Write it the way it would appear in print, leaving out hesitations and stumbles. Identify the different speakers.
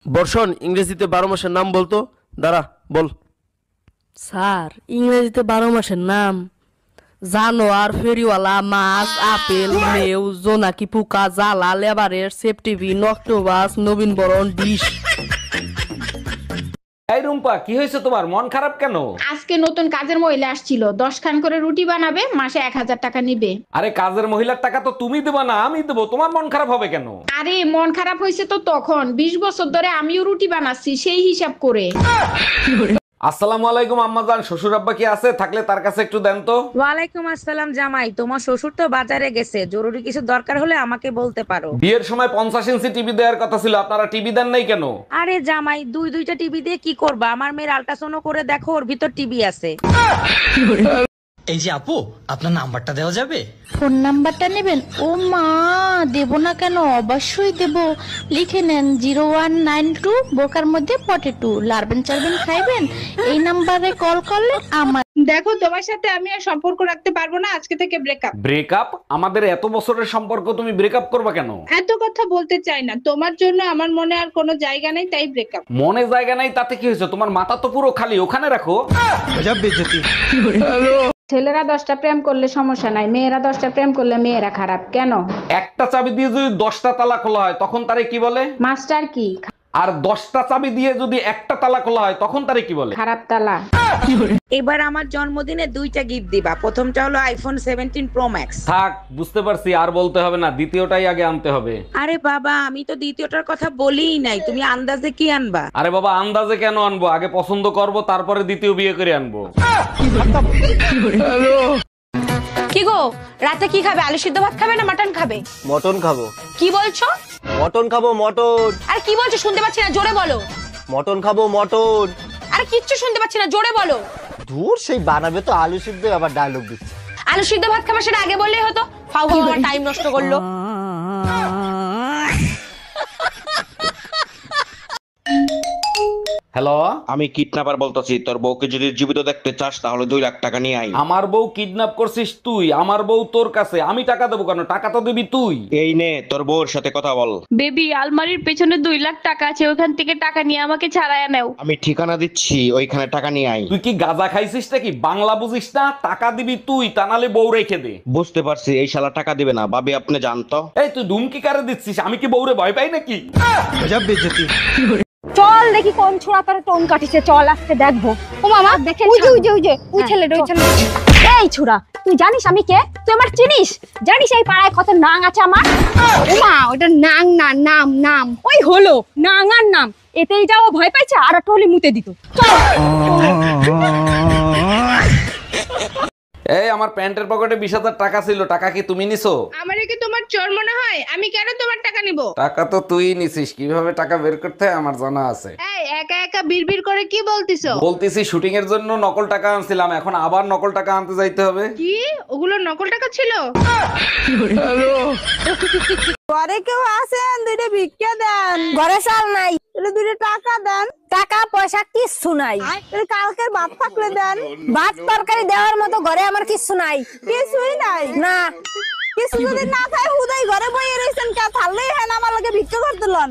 Speaker 1: বর্ষণ, ইংরেজিতে 12 মাসের নাম বলতো। দাঁড়া, বল।
Speaker 2: স্যার, ইংরেজিতে 12 মাসের নাম জানোয়ার, ফেরিওয়ালা, মাছ, আপেল, মেউ, জোনাকি পোকা, জ্বালা, লেবারের, সেপটিভিন, অক্টোবাস, নবীন বরণ, ডিশ।
Speaker 3: এই রুম্পা, কি হয়েছে তোমার? মন খারাপ কেন?
Speaker 4: আজকে নতুন কাজের মহিলা আসছিল, 10 খান করে রুটি বানাবে, মাসে 1000 টাকা নিবে।
Speaker 3: আরে কাজের মহিলার টাকা তো তুমি দেবা না, আমি দেবো। তোমার মন খারাপ হবে কেন?
Speaker 4: আরে মন খারাপ হয়েছে তো তখন, 20 বছর ধরে আমিও রুটি বানাচ্ছি, সেই হিসাব করে।
Speaker 3: আসসালামু আলাইকুম আম্মাজান, শ্বশুর আব্বা কি আছে? থাকলে তার কাছে একটু দেন তো।
Speaker 5: ওয়ালাইকুম আসসালাম জামাই, তোমার শ্বশুর তো বাজারে গেছে, জরুরি কিছু দরকার হলে আমাকে বলতে পারো।
Speaker 3: বিয়ের সময় 50 ইঞ্চি টিভি দেওয়ার কথা ছিল, আপনারা টিভি দেন নাই কেন?
Speaker 5: আরে জামাই, দুইটা টিভি দিয়ে কি করবা? আমার মেয়ের আল্ট্রাসাউন্ড করে দেখো, ওর ভিতর টিভি আছে।
Speaker 6: এই যে আপু, আপনার নাম্বারটা দেওয়া যাবে?
Speaker 7: ফোন নাম্বারটা নেবেন? ও মা, দেব না কেন, অবশ্যই দেব। লিখে নেন 0192 বোকার মধ্যে পটেটো, লারবেন চারবেন খাইবেন। এই নাম্বারে কল করলে আমার।
Speaker 4: দেখো, তোমার সাথে আমি আর সম্পর্ক রাখতে পারবো না, আজকে থেকে ব্রেকআপ।
Speaker 3: ব্রেকআপ? আমাদের এত বছরের সম্পর্ক, তুমি ব্রেকআপ করবা কেন?
Speaker 4: এত কথা বলতে চাই না, তোমার জন্য আমার মনে আর কোনো জায়গা নেই, তাই ব্রেকআপ।
Speaker 3: মনে জায়গা নাই তাতে কি হয়েছে? তোমার মাথা তো পুরো খালি, ওখানে রাখো।
Speaker 4: ছেলেরা 10টা প্রেম করলে সমস্যা নাই, মেয়েরা 10টা প্রেম করলে মেয়েরা খারাপ কেন?
Speaker 3: একটা চাবি দিয়ে যদি 10টা তালা খোলা হয় তখন তারে কি বলে?
Speaker 4: মাস্টার কি?
Speaker 3: আর 10টা চাবি দিয়ে যদি একটা তালা খোলা হয় তখন তারে কি বলে?
Speaker 4: খারাপ তালা।
Speaker 5: এবার আমার জন্মদিনে দুইটা গিফট দিবা, প্রথমটা হলো আইফোন 17 প্রো ম্যাক্স।
Speaker 3: থাক, বুঝতে পারছি, আর বলতে হবে না, দ্বিতীয়টাই আগে আনতে হবে।
Speaker 5: আরে বাবা, আমি তো দ্বিতীয়টার কথা বলিই নাই, তুমি আন্দাজে কি আনবা?
Speaker 3: আরে বাবা, আন্দাজে কেন আনবো? আগে পছন্দ করব, তারপরে দ্বিতীয় বিয়ে করে আনবো।
Speaker 8: কি গো, রাতে কি খাবে? আলু সিদ্ধ ভাত খাবে না মাটন খাবে?
Speaker 1: মটন খাবো।
Speaker 8: কি বলছো?
Speaker 1: মটন খাবো, মটন।
Speaker 8: আর কি বলছো শুনতে পাচ্ছি না, জোরে বলো।
Speaker 1: মটন খাবো, মটন।
Speaker 8: আর কিচ্ছু শুনতে পাচ্ছি না, জোরে বলো।
Speaker 1: দূর, সেই বানাবে তো আলু সিদ্ধ, আবার ডায়লগ দিচ্ছে।
Speaker 8: আলু সিদ্ধ ভাত খাবে, সেটা আগে বললেই হতো। ফাউ ফাউ আমার টাইম নষ্ট করলো।
Speaker 3: হ্যালো,
Speaker 9: আমি কিডন্যাপার বলতেছি। তোর বউকে যদি জীবিত দেখতে চাস তাহলে 2 লাখ টাকা নিয়ে আই।
Speaker 3: আমার বউ কিডন্যাপ করছিস তুই? আমার বউ তোর কাছে, আমি টাকা দেবো কেন? টাকা তো দিবি তুই।
Speaker 9: এই নে, তোর বউর সাথে কথা বল।
Speaker 10: বেবি, আলমারির পেছনে 2 লাখ টাকা আছে, ওখান থেকে টাকা নিয়ে আমাকে ছাড়াইয়া নাও।
Speaker 9: আমি ঠিকানা দিচ্ছি, ওইখানে টাকা নিয়ে আই।
Speaker 3: তুই কি গাঁজা খাইছিস নাকি? বাংলা বুঝিস না? টাকা দিবি তুই, তা নাহলে বউ রেখে দে।
Speaker 9: বুঝতে পারছি, এই শালা টাকা দিবে না। ভাবি আপনি জানতো।
Speaker 3: এই তুই ধুমকি কারে দিচ্ছিস? আমি কি বউরে ভয় পাই নাকি?
Speaker 8: চল দেখি কোন ছোড়া তার টোন কাটিছে, চল আজকে দেখবো। ও মামা দেখে, ওই যে ওই ছেলেটা। এই ছোড়া, তুই জানিস আমি কে? তুই আমার চিনিস? জানিস এই পাড়ায় কত নাং আছে আমার? ও মা, ওটা নাং না, নাম নাম। ওই হলো নাং আর নাম, এতেই যাও ভয় পাইছে আর টলি মুতে দিত। চল।
Speaker 3: এই আমার প্যান্টের পকেটে 20,000 টাকা ছিল, টাকা কি তুমি নিছো?
Speaker 4: আমারে কি তোমার চোর মনে হয়? আমি কেন তোমার টাকা নিব?
Speaker 3: টাকা তো তুই নিছিস, কিভাবে টাকা বের করতে হয় আমার জানা আছে।
Speaker 4: এই একা একা বিড়বিড় করে কি বলতিছো?
Speaker 3: বলতেছি শুটিং এর জন্য নকল টাকা আনছিলাম, এখন আবার নকল টাকা আনতে যাইতে হবে।
Speaker 4: কি ওগুলো নকল টাকা ছিল?
Speaker 2: ঘরে কেউ আছেন? 2টা ভিক্ষা দেন। ঘরে চাল নাই, 2টা টাকা দেন। টাকা পয়সা কিচ্ছু নাই, কালকের ভাত থাকলে দেন। ভাত তরকারি দেওয়ার মতো ঘরে আমার কিচ্ছু নাই। কিছুই নাই না, কিছু যদি না খায় হুদাই ঘরে বইয়ে রয়েছেন, কে থাললেই হ্যাঁ আমার লাগে ভিক্ষা করতে লন।